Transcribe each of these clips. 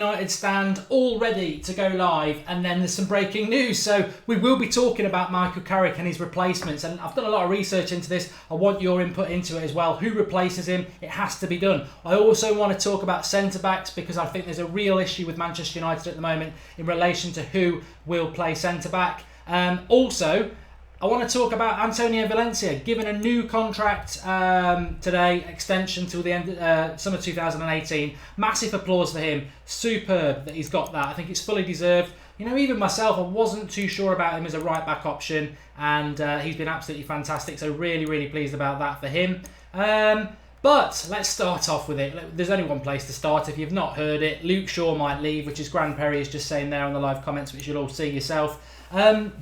United stand all ready to go live, and then there's some breaking news. So we will be talking about Michael Carrick and his replacements, and I've done a lot of research into this. I want your input into it as well. Who replaces him? It has to be done. I also want to talk about centre-backs, because I think there's a real issue with Manchester United at the moment in relation to who will play centre-back. Also, I want to talk about Antonio Valencia, given a new contract today, extension till the end summer 2018. Massive applause for him. Superb that he's got that. I think it's fully deserved. You know, even myself, I wasn't too sure about him as a right-back option, and he's been absolutely fantastic. So really, really pleased about that for him. But let's start off with it. There's only one place to start. If you've not heard it, Luke Shaw might leave, which is Gran Perry is just saying there on the live comments, which you'll all see yourself.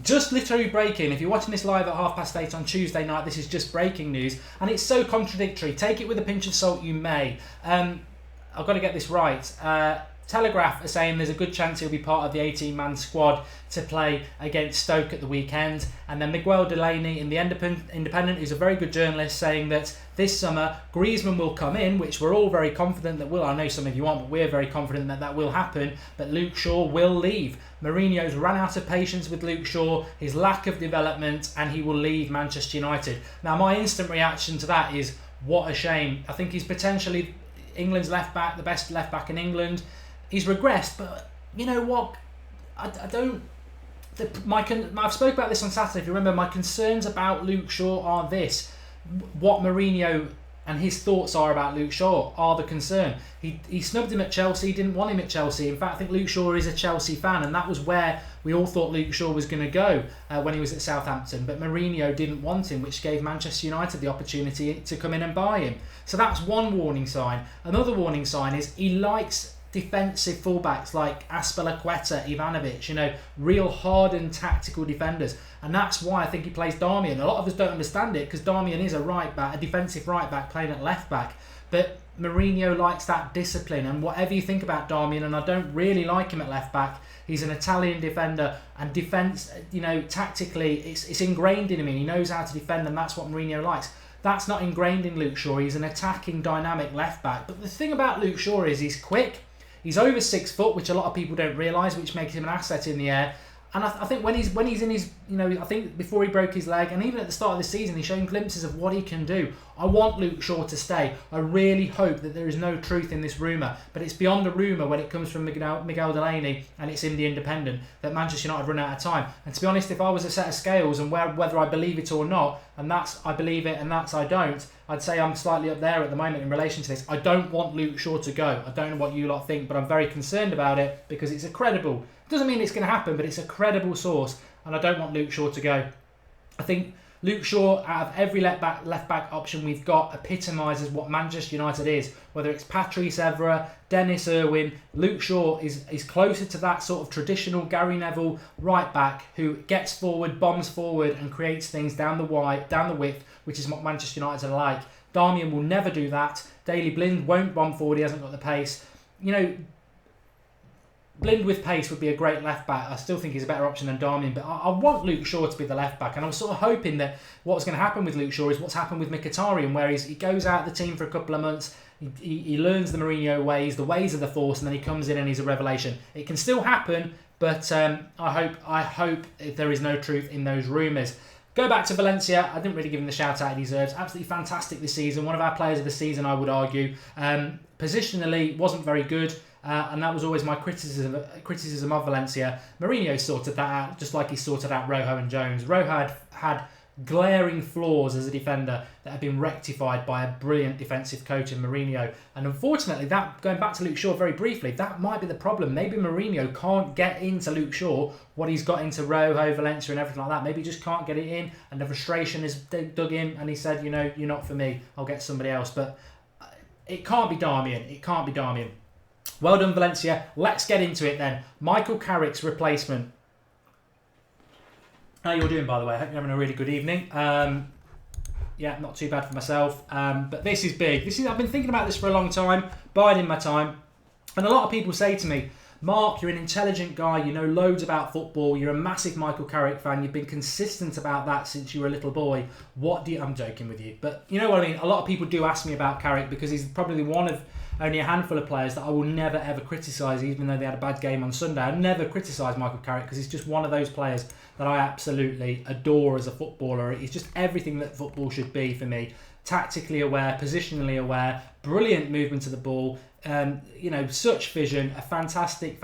Just literally breaking. If you're watching this live at 8:30 on Tuesday night, this is just breaking news, and it's so contradictory. Take it with a pinch of salt, you may. I've got to get this right. Telegraph are saying there's a good chance he'll be part of the 18-man squad to play against Stoke at the weekend. And then Miguel Delaney in the Independent, who's a very good journalist, saying that this summer Griezmann will come in, which we're all very confident that will. I know some of you aren't, but we're very confident that that will happen. But Luke Shaw will leave. Mourinho's run out of patience with Luke Shaw, his lack of development, and he will leave Manchester United. Now, my instant reaction to that is, what a shame. I think he's potentially England's left back, the best left back in England. He's regressed, but you know what? I don't. I've spoke about this on Saturday. If you remember, my concerns about Luke Shaw are this: what Mourinho and his thoughts are about Luke Shaw are the concern. He snubbed him at Chelsea, didn't want him at Chelsea. In fact, I think Luke Shaw is a Chelsea fan, and that was where we all thought Luke Shaw was going to go when he was at Southampton. But Mourinho didn't want him, which gave Manchester United the opportunity to come in and buy him. So that's one warning sign. Another warning sign is he likes defensive fullbacks like Azpilicueta, Ivanovic, you know, real hardened tactical defenders, and that's why I think he plays Darmian. A lot of us don't understand it, because Darmian is a right back, a defensive right back playing at left back, but Mourinho likes that discipline. And whatever you think about Darmian, and I don't really like him at left back, he's an Italian defender, and defence, you know, tactically it's ingrained in him, and he knows how to defend, and that's what Mourinho likes. That's not ingrained in Luke Shaw. He's an attacking, dynamic left back. But the thing about Luke Shaw is he's quick. He's over 6 foot, which a lot of people don't realise, which makes him an asset in the air. And I think when he's in his, you know, I think before he broke his leg, and even at the start of the season, he's showing glimpses of what he can do. I want Luke Shaw to stay. I really hope that there is no truth in this rumour, but it's beyond a rumour when it comes from Miguel Delaney, and it's in the Independent, that Manchester United run out of time. And to be honest, if I was a set of scales and whether I believe it or not, and that's I believe it and that's I don't, I'd say I'm slightly up there at the moment in relation to this. I don't want Luke Shaw to go. I don't know what you lot think, but I'm very concerned about it, because it's a credible. It doesn't mean it's going to happen, but it's a credible source, and I don't want Luke Shaw to go. I think Luke Shaw, out of every left back option we've got, epitomises what Manchester United is. Whether it's Patrice Evra, Dennis Irwin, Luke Shaw is closer to that sort of traditional Gary Neville right back who gets forward, bombs forward, and creates things down the width, which is what Manchester United are like. Darmian will never do that. Daley Blind won't bomb forward. He hasn't got the pace. You know, Blind with pace would be a great left back. I still think he's a better option than Darmian, but I want Luke Shaw to be the left back. And I was sort of hoping that what's going to happen with Luke Shaw is what's happened with Mkhitaryan, where he goes out of the team for a couple of months, he learns the Mourinho ways, the ways of the force, and then he comes in and he's a revelation. It can still happen, but I hope if there is no truth in those rumours. Go back to Valencia. I didn't really give him the shout out he deserves. Absolutely fantastic this season. One of our players of the season, I would argue. Positionally, wasn't very good. And that was always my criticism of Valencia. Mourinho sorted that out, just like he sorted out Rojo and Jones. Rojo had glaring flaws as a defender that have been rectified by a brilliant defensive coach in Mourinho. And unfortunately, that, going back to Luke Shaw very briefly, that might be the problem. Maybe Mourinho can't get into Luke Shaw what he's got into Rojo, Valencia and everything like that. Maybe he just can't get it in, and the frustration is dug in, and he said, you know, you're not for me, I'll get somebody else. But it can't be Darmian. It can't be Darmian. Well done, Valencia. Let's get into it then. Michael Carrick's replacement. How you all doing, by the way? I hope you're having a really good evening. Yeah, not too bad for myself. But this is big. I've been thinking about this for a long time, biding my time. And a lot of people say to me, Mark, you're an intelligent guy, you know loads about football, you're a massive Michael Carrick fan, you've been consistent about that since you were a little boy. I'm joking with you, but you know what I mean? A lot of people do ask me about Carrick because he's probably one of only a handful of players that I will never ever criticise, even though they had a bad game on Sunday. I'd never criticise Michael Carrick because he's just one of those players that I absolutely adore as a footballer. He's just everything that football should be for me. Tactically aware, positionally aware, brilliant movement of the ball, such vision, a fantastic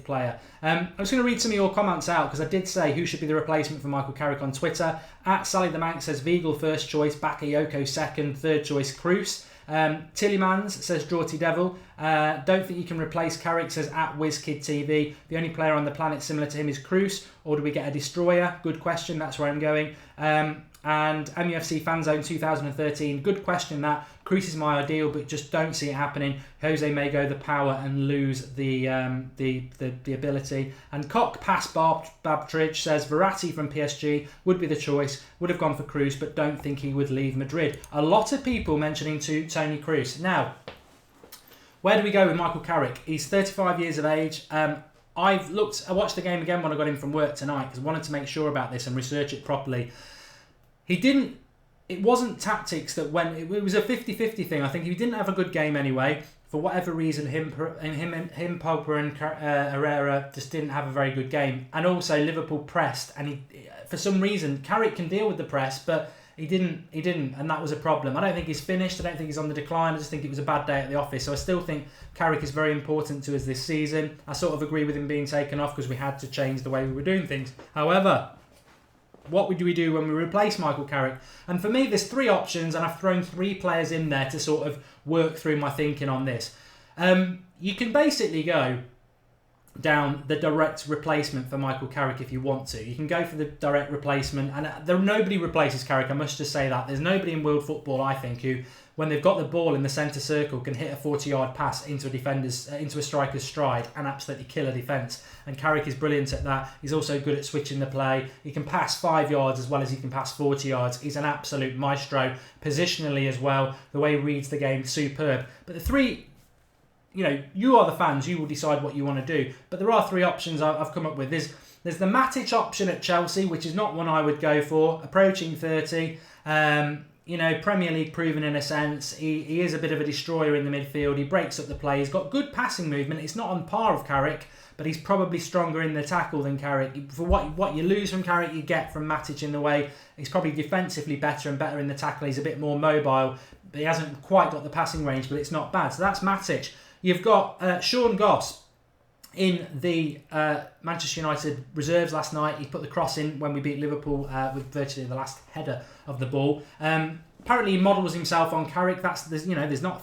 player. I'm just going to read some of your comments out because I did say who should be the replacement for Michael Carrick on Twitter. Sally the Manx says Vigal first choice, Bakayoko second, third choice Kroos. Tillemans says Draughty Devil. Don't think you can replace Carrick, says @WizKidTV. The only player on the planet similar to him is Kroos, or do we get a destroyer? Good question, that's where I'm going. And MUFC Fanzone 2013, good question that. Kroos is my ideal, but just don't see it happening. Jose may go the power and lose the ability. And Cock Pass Babtridge says Verratti from PSG would be the choice. Would have gone for Kroos, but don't think he would leave Madrid. A lot of people mentioning to Tony Kroos. Now, where do we go with Michael Carrick? He's 35 years of age. I watched the game again when I got in from work tonight because I wanted to make sure about this and research it properly. It wasn't tactics that went. It was a 50-50 thing. I think he didn't have a good game anyway. For whatever reason, him, Pogba and Herrera just didn't have a very good game. And also Liverpool pressed, and for some reason Carrick can deal with the press, but he didn't, and that was a problem. I don't think he's finished. I don't think he's on the decline. I just think it was a bad day at the office. So I still think Carrick is very important to us this season. I sort of agree with him being taken off because we had to change the way we were doing things. However, what do we do when we replace Michael Carrick? And for me, there's three options, and I've thrown three players in there to sort of work through my thinking on this. You can basically go down the direct replacement for Michael Carrick if you want to. You can go for the direct replacement, and nobody replaces Carrick, I must just say that. There's nobody in world football, I think, who, when they've got the ball in the centre circle, can hit a 40-yard pass into a striker's stride and absolutely kill a defence. And Carrick is brilliant at that. He's also good at switching the play. He can pass 5 yards as well as he can pass 40 yards. He's an absolute maestro, positionally as well. The way he reads the game, superb. But the three, you are the fans. You will decide what you want to do. But there are three options I've come up with. There's the Matic option at Chelsea, which is not one I would go for. Approaching 30. Premier League proven in a sense. He is a bit of a destroyer in the midfield. He breaks up the play. He's got good passing movement. It's not on par with Carrick, but he's probably stronger in the tackle than Carrick. For what you lose from Carrick, you get from Matic in the way. He's probably defensively better and better in the tackle. He's a bit more mobile, but he hasn't quite got the passing range, but it's not bad. So that's Matic. You've got Sean Goss in the Manchester United reserves last night. He put the cross in when we beat Liverpool with virtually the last header of the ball. Apparently he models himself on Carrick. There's not.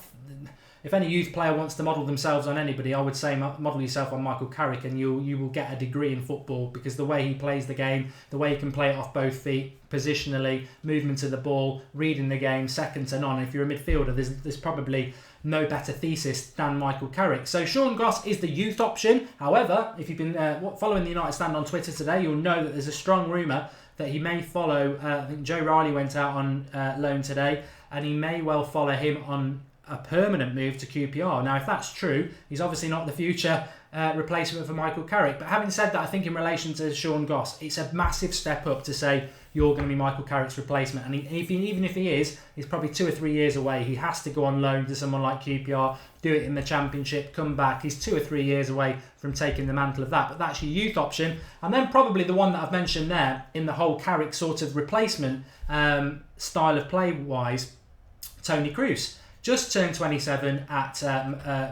If any youth player wants to model themselves on anybody, I would say model yourself on Michael Carrick, and you will get a degree in football, because the way he plays the game, the way he can play it off both feet, positionally, movement of the ball, reading the game, second to none. If you're a midfielder, there's probably no better thesis than Michael Carrick. So Sean Goss is the youth option. However, if you've been following the United Stand on Twitter today, you'll know that there's a strong rumour that he may follow. I think Joe Riley went out on loan today, and he may well follow him on a permanent move to QPR. Now, if that's true, he's obviously not the future replacement for Michael Carrick. But having said that, I think in relation to Sean Goss, it's a massive step up to say you're going to be Michael Carrick's replacement. And even if he is, he's probably 2 or 3 years away. He has to go on loan to someone like QPR, do it in the Championship, come back. He's 2 or 3 years away from taking the mantle of that. But that's your youth option. And then probably the one that I've mentioned there in the whole Carrick sort of replacement style of play-wise, Tony Kroos. Just turned 27 at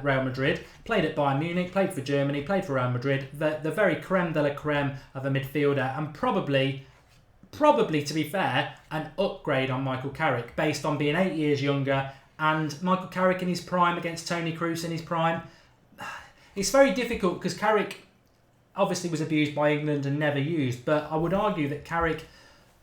Real Madrid, played at Bayern Munich, played for Germany, played for Real Madrid. The very creme de la creme of a midfielder, and probably, to be fair, an upgrade on Michael Carrick based on being 8 years younger, and Michael Carrick in his prime against Tony Kroos in his prime. It's very difficult because Carrick obviously was abused by England and never used, but I would argue that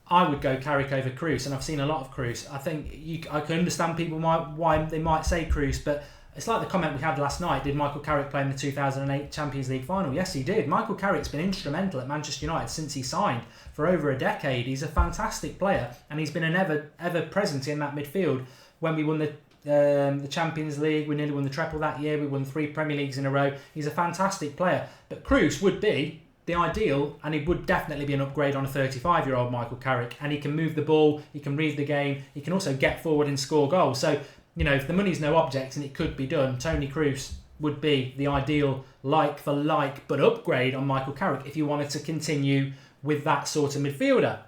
I would go Carrick over Kroos, and I've seen a lot of Kroos. I think I can understand people why they might say Kroos, but it's like the comment we had last night. Did Michael Carrick play in the 2008 Champions League final? Yes, he did. Michael Carrick's been instrumental at Manchester United since he signed for over a decade. He's a fantastic player, and he's been an ever present in that midfield. When we won the Champions League, we nearly won the treble that year. We won 3 Premier Leagues in a row. He's a fantastic player, but Kroos would be the ideal, and he would definitely be an upgrade on a 35-year-old Michael Carrick. And he can move the ball, he can read the game, he can also get forward and score goals. So if the money's no object and it could be done, Toni Kroos would be the ideal like for like but upgrade on Michael Carrick if you wanted to continue with that sort of midfielder.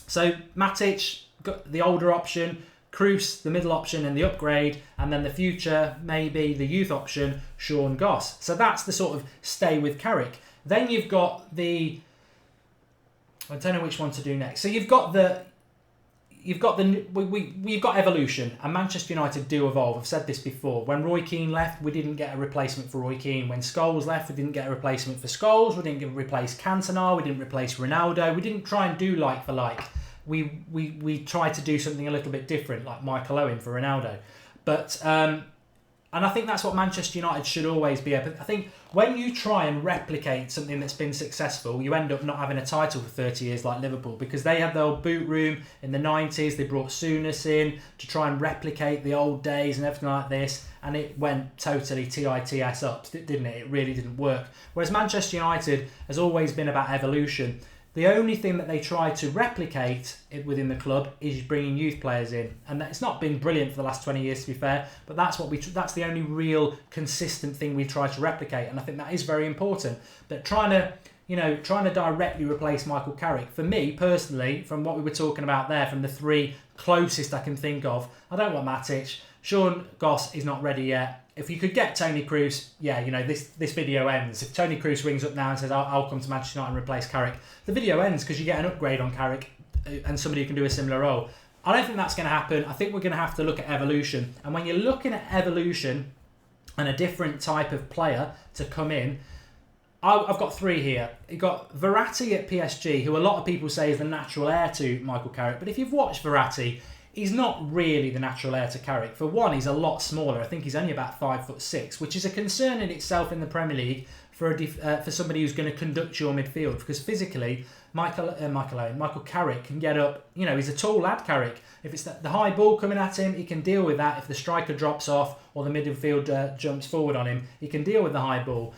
So Matic, got the older option, Kroos, the middle option and the upgrade, and then the future, maybe the youth option, Sean Goss. So that's the sort of stay with Carrick. Then you've got I don't know which one to do next. So you've got evolution, and Manchester United do evolve. I've said this before. When Roy Keane left, we didn't get a replacement for Roy Keane. When Scholes left, we didn't get a replacement for Scholes. We didn't replace Cantona. We didn't replace Ronaldo. We didn't try and do like for like. We tried to do something a little bit different, like Michael Owen for Ronaldo. But and I think that's what Manchester United should always be. I think when you try and replicate something that's been successful, you end up not having a title for 30 years like Liverpool, because they had the old boot room in the 90s. They brought Souness in to try and replicate the old days and everything like this, and it went totally TITS up, didn't it? It really didn't work. Whereas Manchester United has always been about evolution. The only thing that they try to replicate within the club is bringing youth players in, and it's not been brilliant for the last 20 years, to be fair. But that's the only real consistent thing we try to replicate, and I think that is very important. But trying to directly replace Michael Carrick, for me personally, from what we were talking about there, from the three closest I can think of, I don't want Matic. Sean Goss is not ready yet. If you could get Toni Kroos, this video ends. If Toni Kroos rings up now and says, I'll come to Manchester United and replace Carrick, the video ends because you get an upgrade on Carrick and somebody who can do a similar role. I don't think that's going to happen. I think we're going to have to look at evolution. And when you're looking at evolution and a different type of player to come in, I've got three here. You've got Verratti at PSG, who a lot of people say is the natural heir to Michael Carrick. But if you've watched Verratti, he's not really the natural heir to Carrick. For one, he's a lot smaller. I think he's only about 5'6", which is a concern in itself in the Premier League for somebody who's going to conduct your midfield, because physically, Michael Carrick can get up. He's a tall lad, Carrick. If it's the high ball coming at him, he can deal with that. If the striker drops off or the midfield jumps forward on him, he can deal with the high ball.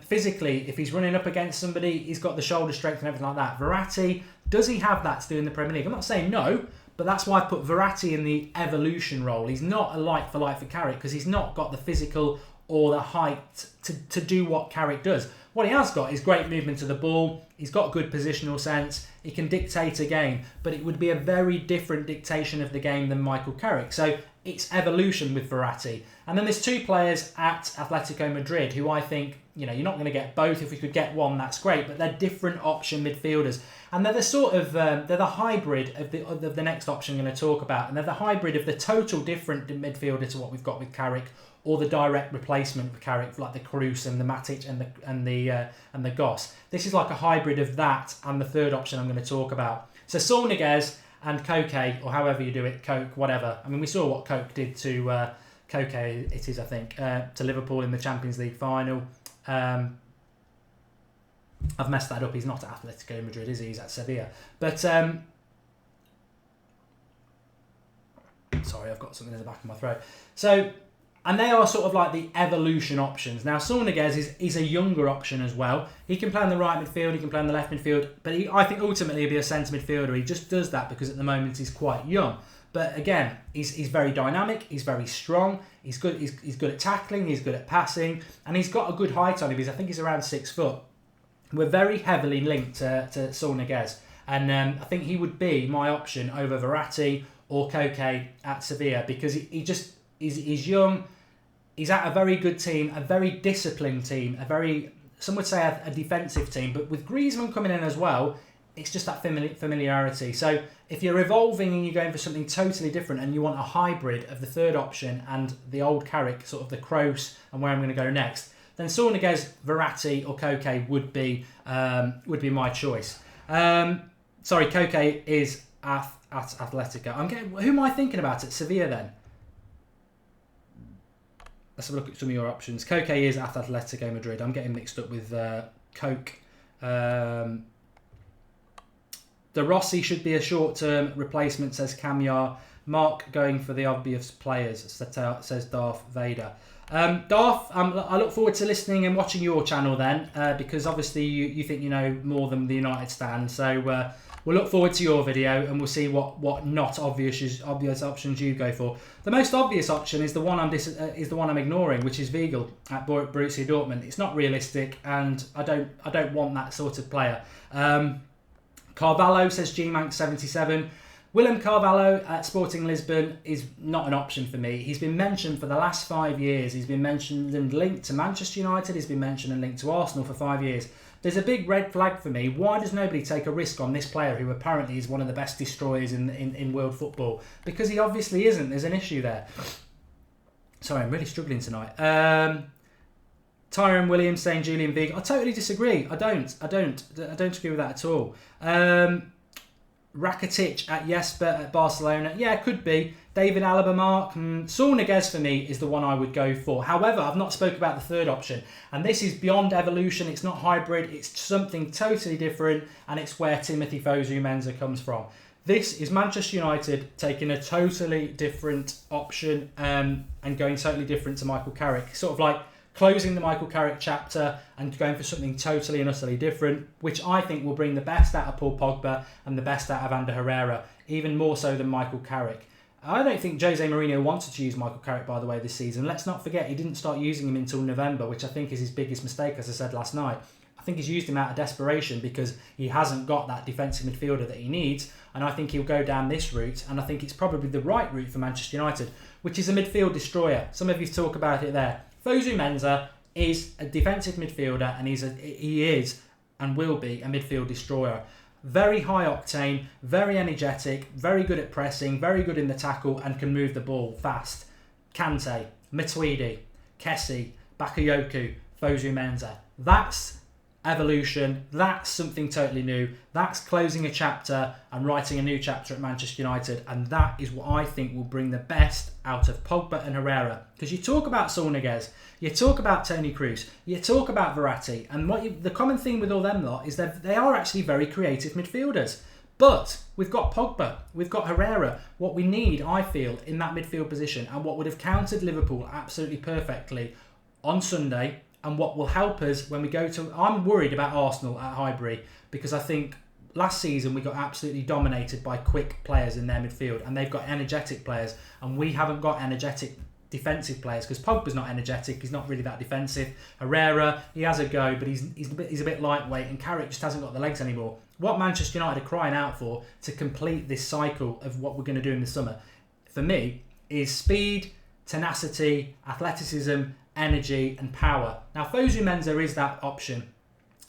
Physically, if he's running up against somebody, he's got the shoulder strength and everything like that. Verratti, does he have that to do in the Premier League? I'm not saying no, but that's why I put Verratti in the evolution role. He's not a like for Carrick because he's not got the physical or the height to do what Carrick does. What he has got is great movement to the ball. He's got good positional sense. He can dictate a game, but it would be a very different dictation of the game than Michael Carrick. So it's evolution with Verratti. And then there's two players at Atletico Madrid who I think, you're not going to get both. If we could get one, that's great. But they're different option midfielders. And they're the sort of, they're the hybrid of the next option I'm going to talk about. And they're the hybrid of the total different midfielder to what we've got with Carrick, or the direct replacement for Carrick, like the Kroos and the Matic and the Goss. This is like a hybrid of that and the third option I'm going to talk about. So Saul Niguez and Koke, or however you do it, Coke, whatever. I mean, we saw what Coke did to Koke, it is, I think, to Liverpool in the Champions League final. I've messed that up. He's not at Atletico Madrid, is he? He's at Sevilla. But sorry, I've got something in the back of my throat. So, and they are sort of like the evolution options. Now, Saul Niguez is a younger option as well. He can play on the right midfield, he can play on the left midfield, but I think ultimately he'll be a centre midfielder. He just does that because at the moment he's quite young. But again, he's very dynamic, he's very strong, he's good at tackling, he's good at passing, and he's got a good height on him because I think he's around 6 foot. We're very heavily linked to Saul Niguez, and I think he would be my option over Verratti or Koke at Sevilla, because he's young, he's at a very good team, a very disciplined team, some would say a defensive team, but with Griezmann coming in as well, it's just that familiarity. So if you're evolving and you're going for something totally different and you want a hybrid of the third option and the old Carrick, sort of the Kroos and where I'm going to go next, then Saul Niguez, Verratti or Koke would be my choice. Sorry, Koke is at Atletico. Who am I thinking about at Sevilla then? Let's have a look at some of your options. Koke is at Atletico Madrid. I'm getting mixed up with Coke. De Rossi should be a short-term replacement, says Kamyar. Mark going for the obvious players, says Darth Vader. Darth, I look forward to listening and watching your channel then, because obviously you think you know more than the United stand. So we'll look forward to your video and we'll see what not obvious options you go for. The most obvious option is the one I'm ignoring, which is Weigl at Borussia Dortmund. It's not realistic, and I don't want that sort of player. Carvalho, says GMank77. Willem Carvalho at Sporting Lisbon is not an option for me. He's been mentioned for the last 5 years. He's been mentioned and linked to Manchester United. He's been mentioned and linked to Arsenal for 5 years. There's a big red flag for me. Why does nobody take a risk on this player who apparently is one of the best destroyers in world football? Because he obviously isn't. There's an issue there. Sorry, I'm really struggling tonight. Tyrone Williams saying Julian Vig. I totally disagree. I don't agree with that at all. Rakitic at Jesper at Barcelona. Yeah, could be. David Alaba, Mark. Saul Niguez for me is the one I would go for. However, I've not spoke about the third option. And this is beyond evolution. It's not hybrid. It's something totally different. And it's where Timothy Fosu-Mensah comes from. This is Manchester United taking a totally different option and going totally different to Michael Carrick. Sort of like closing the Michael Carrick chapter and going for something totally and utterly different, which I think will bring the best out of Paul Pogba and the best out of Ander Herrera, even more so than Michael Carrick. I don't think Jose Mourinho wanted to use Michael Carrick, by the way, this season. Let's not forget, he didn't start using him until November, which I think is his biggest mistake, as I said last night. I think he's used him out of desperation because he hasn't got that defensive midfielder that he needs, and I think he'll go down this route, and I think it's probably the right route for Manchester United, which is a midfield destroyer. Some of you talk about it there. Fosu-Mensah is a defensive midfielder, and he is and will be a midfield destroyer. Very high octane, very energetic, very good at pressing, very good in the tackle, and can move the ball fast. Kante, Matuidi, Kessie, Bakayoko, Fosu-Mensah. That's evolution. That's something totally new. That's closing a chapter and writing a new chapter at Manchester United, and that is what I think will bring the best out of Pogba and Herrera. Because you talk about Saul Niguez, you talk about Toni Kroos, you talk about Verratti, and the common theme with all them lot is that they are actually very creative midfielders. But we've got Pogba, we've got Herrera. What we need, I feel, in that midfield position, and what would have countered Liverpool absolutely perfectly on Sunday, and what will help us when we go to... I'm worried about Arsenal at Highbury because I think last season we got absolutely dominated by quick players in their midfield, and they've got energetic players, and we haven't got energetic defensive players because Pogba's not energetic. He's not really that defensive. Herrera, he has a go, but he's a bit lightweight, and Carrick just hasn't got the legs anymore. What Manchester United are crying out for to complete this cycle of what we're going to do in the summer, for me, is speed, tenacity, athleticism, energy and power. Now, Fosu-Mensah is that option.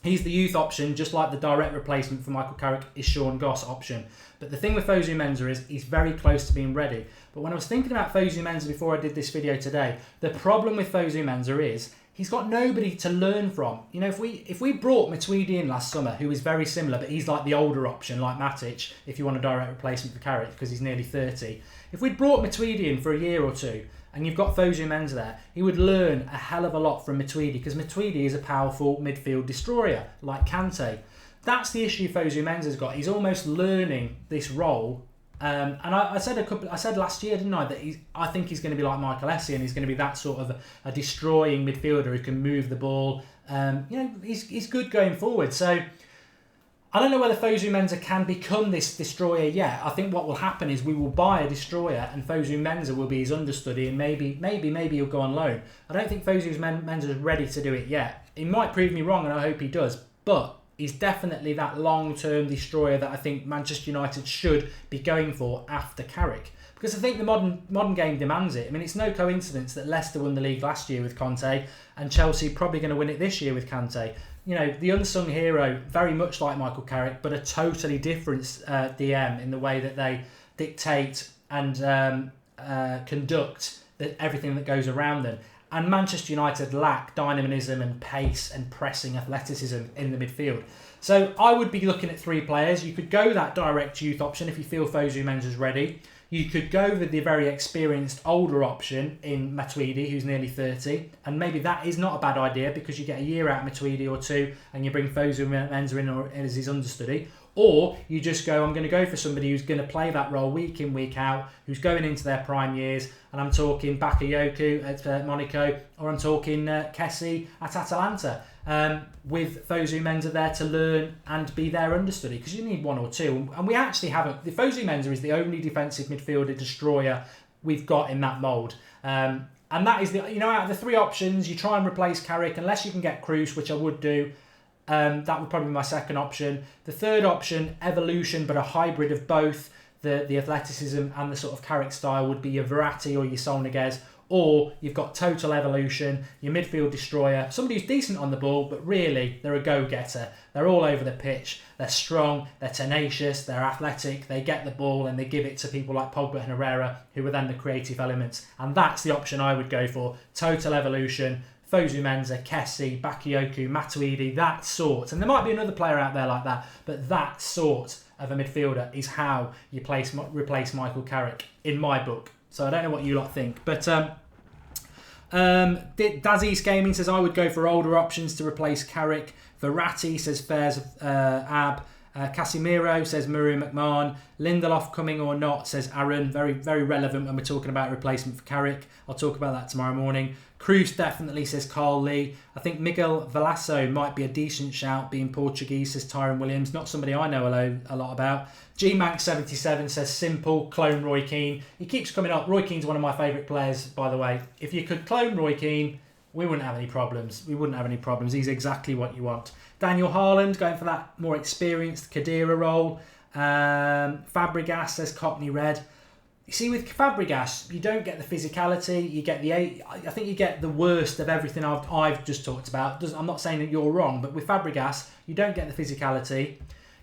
He's the youth option, just like the direct replacement for Michael Carrick is Sean Goss option. But the thing with Fosu-Mensah is he's very close to being ready. But when I was thinking about Fosu-Mensah before I did this video today, the problem with Fosu-Mensah is he's got nobody to learn from. You know, if we brought Matuidi in last summer, who is very similar, but he's like the older option, like Matic, if you want a direct replacement for Carrick because he's nearly 30. If we'd brought Matuidi in for a year or two, and you've got Fosu-Mensah there, he would learn a hell of a lot from Matuidi because Matuidi is a powerful midfield destroyer like Kante. That's the issue Fosu-Mensah's got. He's almost learning this role. And I said last year, didn't I, that I think he's going to be like Michael Kessie, and he's going to be that sort of a destroying midfielder who can move the ball. He's good going forward. So I don't know whether Fosu-Mensah can become this destroyer yet. I think what will happen is we will buy a destroyer and Fosu-Mensah will be his understudy, and maybe he'll go on loan. I don't think Fosu-Mensah is ready to do it yet. He might prove me wrong, and I hope he does, but he's definitely that long-term destroyer that I think Manchester United should be going for after Carrick. Because I think the modern game demands it. I mean, it's no coincidence that Leicester won the league last year with Conte, and Chelsea probably going to win it this year with Conte. You know, the unsung hero, very much like Michael Carrick, but a totally different DM in the way that they dictate and conduct everything that goes around them. And Manchester United lack dynamism and pace and pressing athleticism in the midfield. So I would be looking at 3 players. You could go that direct youth option if you feel Fosu-Mensah's ready. You could go with the very experienced older option in Matuidi, who's nearly 30, and maybe that is not a bad idea because you get a year out of Matuidi or 2 and you bring Fosu-Mensah in as his understudy. Or you just go, I'm going to go for somebody who's going to play that role week in, week out, who's going into their prime years, and I'm talking Bakayoko at Monaco, or I'm talking Kessie at Atalanta, with Fosu Mensah there to learn and be their understudy, because you need one or two. And we actually haven't. The Fosu Mensah is the only defensive midfielder destroyer we've got in that mould. And that is out of the three options, you try and replace Carrick, unless you can get Kroos, which I would do. That would probably be my second option. The third option, evolution, but a hybrid of both the athleticism and the sort of Carrick style, would be your Verratti or your Sol Niguez. Or you've got total evolution, your midfield destroyer, somebody who's decent on the ball, but really they're a go-getter. They're all over the pitch, they're strong, they're tenacious, they're athletic, they get the ball and they give it to people like Pogba and Herrera, who are then the creative elements. And that's the option I would go for. Total evolution, Fosu Mensah, Kessie, Bakayoko, Matuidi, that sort. And there might be another player out there like that, but that sort of a midfielder is how you replace Michael Carrick, in my book. So I don't know what you lot think. But Dazzy's Gaming says, I would go for older options to replace Carrick. Verratti says Fairs Ab. Casemiro says Muru McMahon. Lindelof coming or not, says Aaron. Very, very relevant when we're talking about replacement for Carrick. I'll talk about that tomorrow morning. Kroos definitely, says Carl Lee. I think Miguel Velasco might be a decent shout, being Portuguese, says Tyron Williams. Not somebody I know a lot about. GMank77 says simple, clone Roy Keane. He keeps coming up. Roy Keane's one of my favourite players, by the way. If you could clone Roy Keane, we wouldn't have any problems. He's exactly what you want. Daniel Haaland going for that more experienced Khedira role. Fabregas says Cockney Red. You see, with Fabregas, you don't get the physicality. You get I think you get the worst of everything I've just talked about. I'm not saying that you're wrong, but with Fabregas, you don't get the physicality.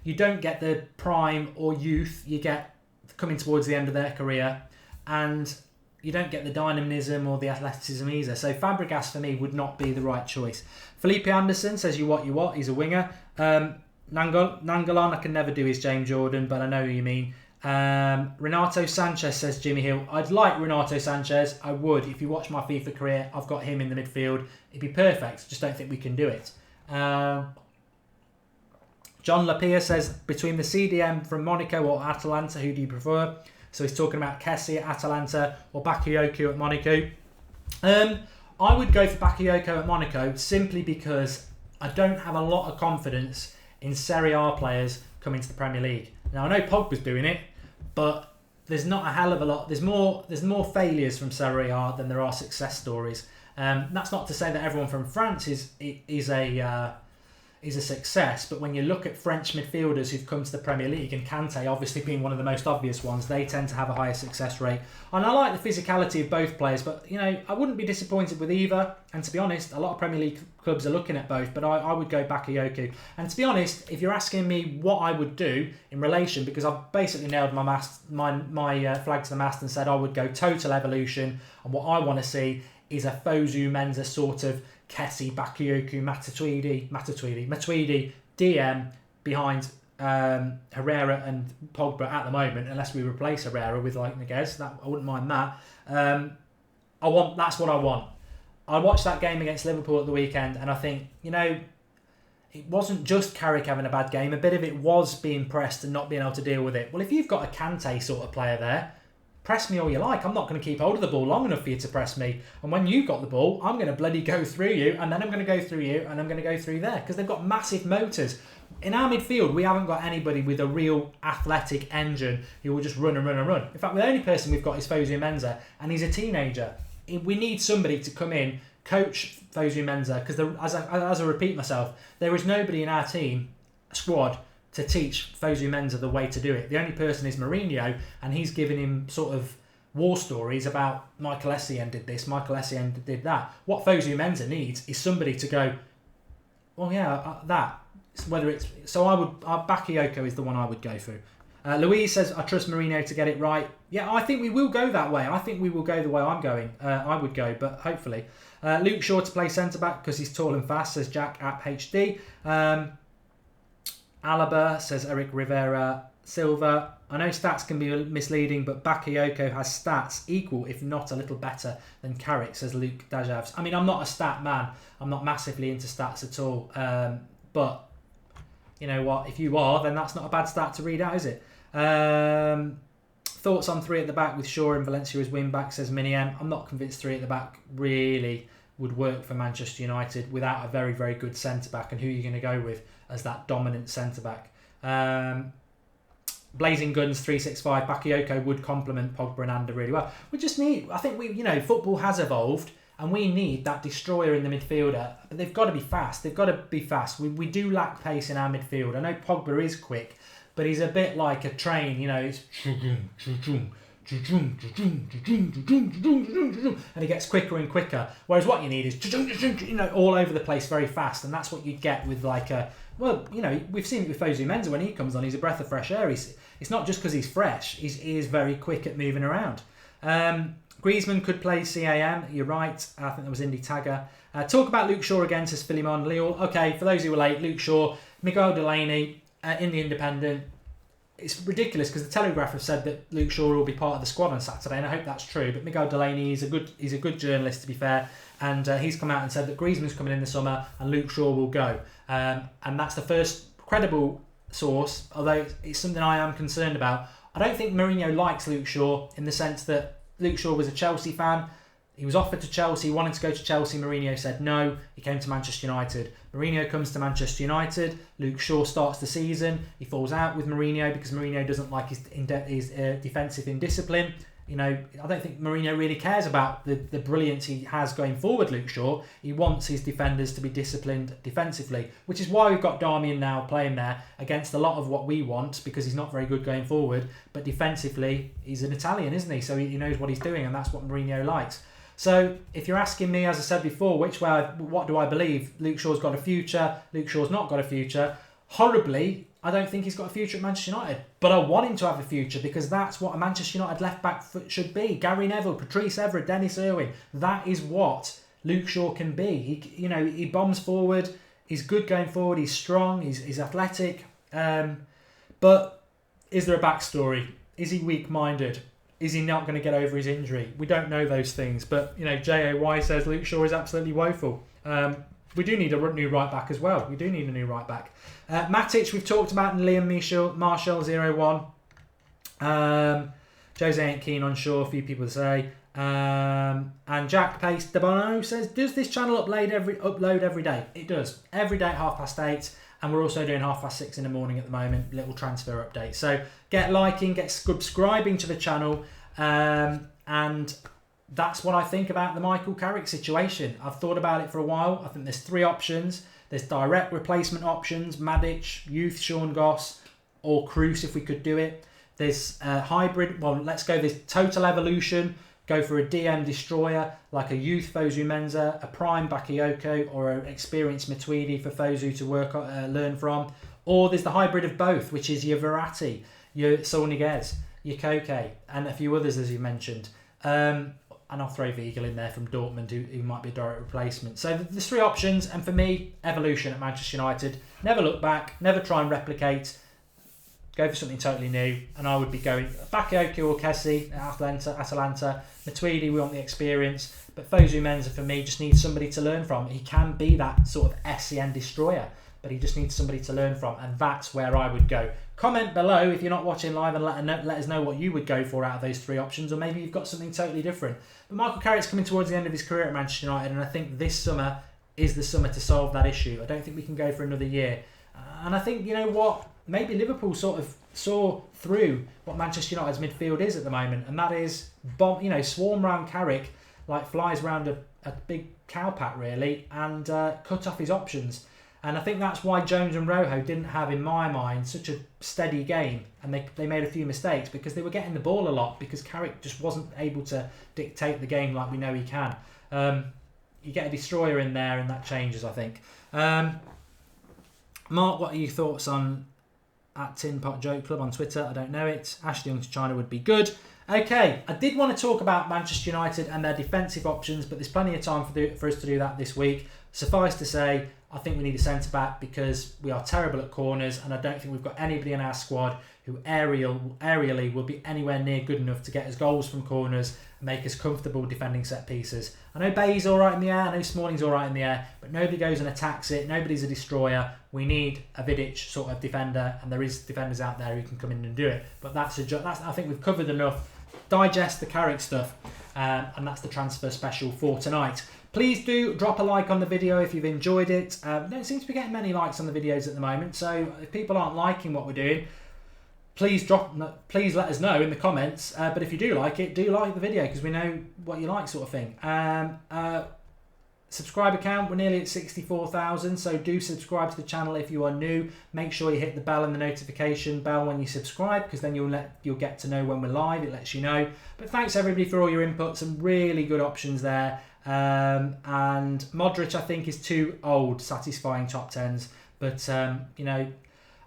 You don't get the prime or youth. You get coming towards the end of their career, and you don't get the dynamism or the athleticism either. So Fabregas for me would not be the right choice. Felipe Anderson says you what? He's a winger. Nangolan, I can never do his James Jordan, but I know who you mean. Renato Sanchez says Jimmy Hill. I'd like Renato Sanchez. I would. If you watch my FIFA career, I've got him in the midfield. It'd be perfect. Just don't think we can do it. John Lapierre says, between the CDM from Monaco or Atalanta, who do you prefer? So he's talking about Kessie at Atalanta or Bakayoko at Monaco. I would go for Bakayoko at Monaco simply because I don't have a lot of confidence in Serie A players coming to the Premier League. Now, I know Pogba's doing it, but there's not a hell of a lot. There's more failures from Serie A than there are success stories. That's not to say that everyone from France is a success, but when you look at French midfielders who've come to the Premier League, and Kante obviously being one of the most obvious ones, they tend to have a higher success rate. And I like the physicality of both players, but I wouldn't be disappointed with either. And to be honest, a lot of Premier League clubs are looking at both, but I would go Bakayoko. And to be honest, if you're asking me what I would do in relation, because I've basically nailed my flag to the mast and said I would go total evolution, and what I want to see is a Fosu Mensah sort of Kessie, Bakayoko, Matuidi, DM behind Herrera and Pogba at the moment, unless we replace Herrera with like Niguez. That I wouldn't mind that. That's what I want. I watched that game against Liverpool at the weekend, and I think it wasn't just Carrick having a bad game. A bit of it was being pressed and not being able to deal with it. Well, if you've got a Kante sort of player there, press me all you like. I'm not going to keep hold of the ball long enough for you to press me. And when you've got the ball, I'm going to bloody go through you, and then I'm going to go through you, and I'm going to go through there, because they've got massive motors. In our midfield, we haven't got anybody with a real athletic engine who will just run and run and run. In fact, the only person we've got is Fosu Mensah, and he's a teenager. We need somebody to come in, coach Fosu Mensah, because as I repeat myself, there is nobody in our team squad to teach Fosu Mensah the way to do it. The only person is Mourinho, and he's giving him sort of war stories about Michael Essien did this, Michael Essien did that. What Fosu Mensah needs is somebody to go, well, yeah, that. Whether it's Bakayoko is the one I would go for. Louise says, I trust Mourinho to get it right. Yeah, I think we will go that way. I think we will go the way I'm going. I would go, but hopefully. Luke Shaw to play centre-back because he's tall and fast, says Jack App HD. Alaba says Eric Rivera Silva. I know stats can be misleading, but Bakayoko has stats equal, if not a little better, than Carrick, says Luke Dajavs. I mean, I'm not a stat man. I'm not massively into stats at all. But you know what, if you are, then that's not a bad stat to read out, is it? Thoughts on 3 at the back with Shaw and Valencia as wing back, says Mini M. I'm not convinced 3 at the back really would work for Manchester United without a very, very good centre-back. And who are you going to go with as that dominant centre-back? Blazing Guns 365, Bakayoko would complement Pogba and Ander really well. We just need, I think football has evolved and we need that destroyer in the midfielder. But they've got to be fast. We do lack pace in our midfield. I know Pogba is quick, but he's a bit like a train, it's and he gets quicker and quicker. Whereas what you need is all over the place very fast, and that's what you get with we've seen it with Jose Mourinho when he comes on. He's a breath of fresh air. It's not just because he's fresh. He is very quick at moving around. Griezmann could play CAM. You're right. I think that was Indy Tagger. Talk about Luke Shaw again, says Philemon Leal. Okay, for those who were late, Luke Shaw, Miguel Delaney in the Independent. It's ridiculous because the Telegraph have said that Luke Shaw will be part of the squad on Saturday, and I hope that's true. But Miguel Delaney is a good journalist, to be fair, and he's come out and said that Griezmann's coming in the summer and Luke Shaw will go, and that's the first credible source. Although it's something I am concerned about. I don't think Mourinho likes Luke Shaw in the sense that Luke Shaw was a Chelsea fan. He was offered to Chelsea, wanted to go to Chelsea. Mourinho said no. He came to Manchester United. Mourinho comes to Manchester United. Luke Shaw starts the season. He falls out with Mourinho because Mourinho doesn't like his defensive indiscipline. I don't think Mourinho really cares about the brilliance he has going forward, Luke Shaw. He wants his defenders to be disciplined defensively, which is why we've got Darmian now playing there against a lot of what we want, because he's not very good going forward. But defensively, he's an Italian, isn't he? So he knows what he's doing, and that's what Mourinho likes. So if you're asking me, as I said before, what do I believe? Luke Shaw's got a future. Luke Shaw's not got a future. Horribly, I don't think he's got a future at Manchester United. But I want him to have a future because that's what a Manchester United left-back should be. Gary Neville, Patrice Evra, Dennis Irwin. That is what Luke Shaw can be. He bombs forward. He's good going forward. He's strong. He's athletic. But is there a backstory? Is he weak-minded? Is he not going to get over his injury? We don't know those things. But, JAY says Luke Shaw is absolutely woeful. We do need a new right back as well. We do need a new right back. Matic, we've talked about, and Liam Marshall 01. Jose ain't keen on Shaw, a few people say. And Jack Pace de Bono says, does this channel upload every day? It does. Every day at 8:30. And we're also doing 6:30 in the morning at the moment, little transfer update. So get liking, get subscribing to the channel. And that's what I think about the Michael Carrick situation. I've thought about it for a while. I think there's 3 options. There's direct replacement options, Madic, youth Sean Goss, or Kroos if we could do it. There's hybrid. Well, let's go this total evolution. Go for a DM destroyer like a youth Fosu Mensah, a prime Bakayoko, or an experienced Matuidi for Fosu to learn from. Or there's the hybrid of both, which is your Verratti, your Saul Niguez, your Koke, and a few others as you mentioned. And I'll throw Weigl in there from Dortmund, who might be a direct replacement. So there's 3 options, and for me, evolution at Manchester United. Never look back, never try and replicate. Go for something totally new, and I would be going Bakayoko or Kessie at Atalanta. Matuidi, we want the experience, but Fosu Mensah for me just needs somebody to learn from. He can be that sort of SCN destroyer, but he just needs somebody to learn from, and that's where I would go. Comment below if you're not watching live and let us know what you would go for out of those 3 options, or maybe you've got something totally different. But Michael Carrick's coming towards the end of his career at Manchester United, and I think this summer is the summer to solve that issue. I don't think we can go for another year. And I think, maybe Liverpool sort of saw through what Manchester United's midfield is at the moment, and that is swarm round Carrick like flies round a big cowpat really, and cut off his options. And I think that's why Jones and Rojo didn't have, in my mind, such a steady game, and they made a few mistakes because they were getting the ball a lot because Carrick just wasn't able to dictate the game like we know he can. You get a destroyer in there and that changes, I think. Mark, what are your thoughts on at Tin Pot Joke Club on Twitter? I don't know it. Ashley Young to China would be good. Okay, I did want to talk about Manchester United and their defensive options, but there's plenty of time for us to do that this week. Suffice to say, I think we need a centre-back because we are terrible at corners, and I don't think we've got anybody in our squad who aerially will be anywhere near good enough to get us goals from corners and make us comfortable defending set pieces. I know Bay's all right in the air, I know Smalling's all right in the air, but nobody goes and attacks it, nobody's a destroyer. We need a Vidic sort of defender, and there is defenders out there who can come in and do it. But that's I think we've covered enough. Digest the Carrick stuff, and that's the transfer special for tonight. Please do drop a like on the video if you've enjoyed it. We don't seem to be getting many likes on the videos at the moment, so if people aren't liking what we're doing, please let us know in the comments. But if you do like it, do like the video, because we know what you like, sort of thing. Subscriber count, we're nearly at 64,000, so do subscribe to the channel if you are new. Make sure you hit the bell and the notification bell when you subscribe, because then you'll get to know when we're live. It lets you know. But thanks everybody for all your input. Some really good options there. And Modric, I think, is too old, satisfying top tens. But you know,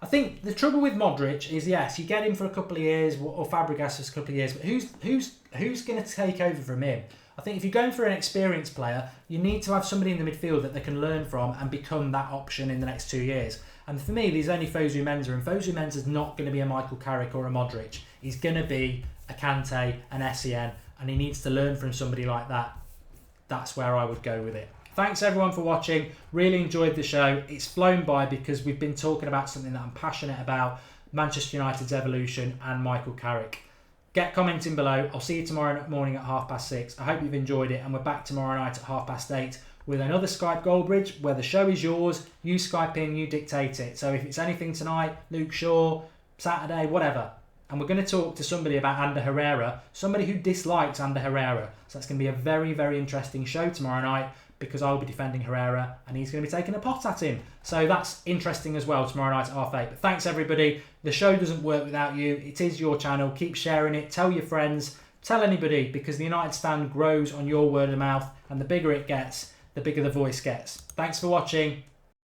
I think the trouble with Modric is, yes, you get him for a couple of years, or Fabregas for a couple of years, but who's going to take over from him? I think if you're going for an experienced player, you need to have somebody in the midfield that they can learn from and become that option in the next 2 years. And for me, there's only Fosu Mensah, and Fosu Mensah's not going to be a Michael Carrick or a Modric. He's going to be a Kante, an Essien, and he needs to learn from somebody like that. That's where I would go with it. Thanks everyone for watching. Really enjoyed the show. It's flown by because we've been talking about something that I'm passionate about, Manchester United's evolution and Michael Carrick. Get commenting below. I'll see you tomorrow morning at 6:30. I hope you've enjoyed it, and we're back tomorrow night at 8:30 with another Skype Goldbridge, where the show is yours. You Skype in, you dictate it. So if it's anything tonight, Luke Shaw, Saturday, whatever. And we're going to talk to somebody about Ander Herrera, somebody who dislikes Ander Herrera. So that's going to be a very, very interesting show tomorrow night, because I'll be defending Herrera and he's going to be taking a pot at him. So that's interesting as well tomorrow night at 8:30. But thanks everybody. The show doesn't work without you. It is your channel. Keep sharing it. Tell your friends. Tell anybody, because the United Stand grows on your word of mouth, and the bigger it gets, the bigger the voice gets. Thanks for watching.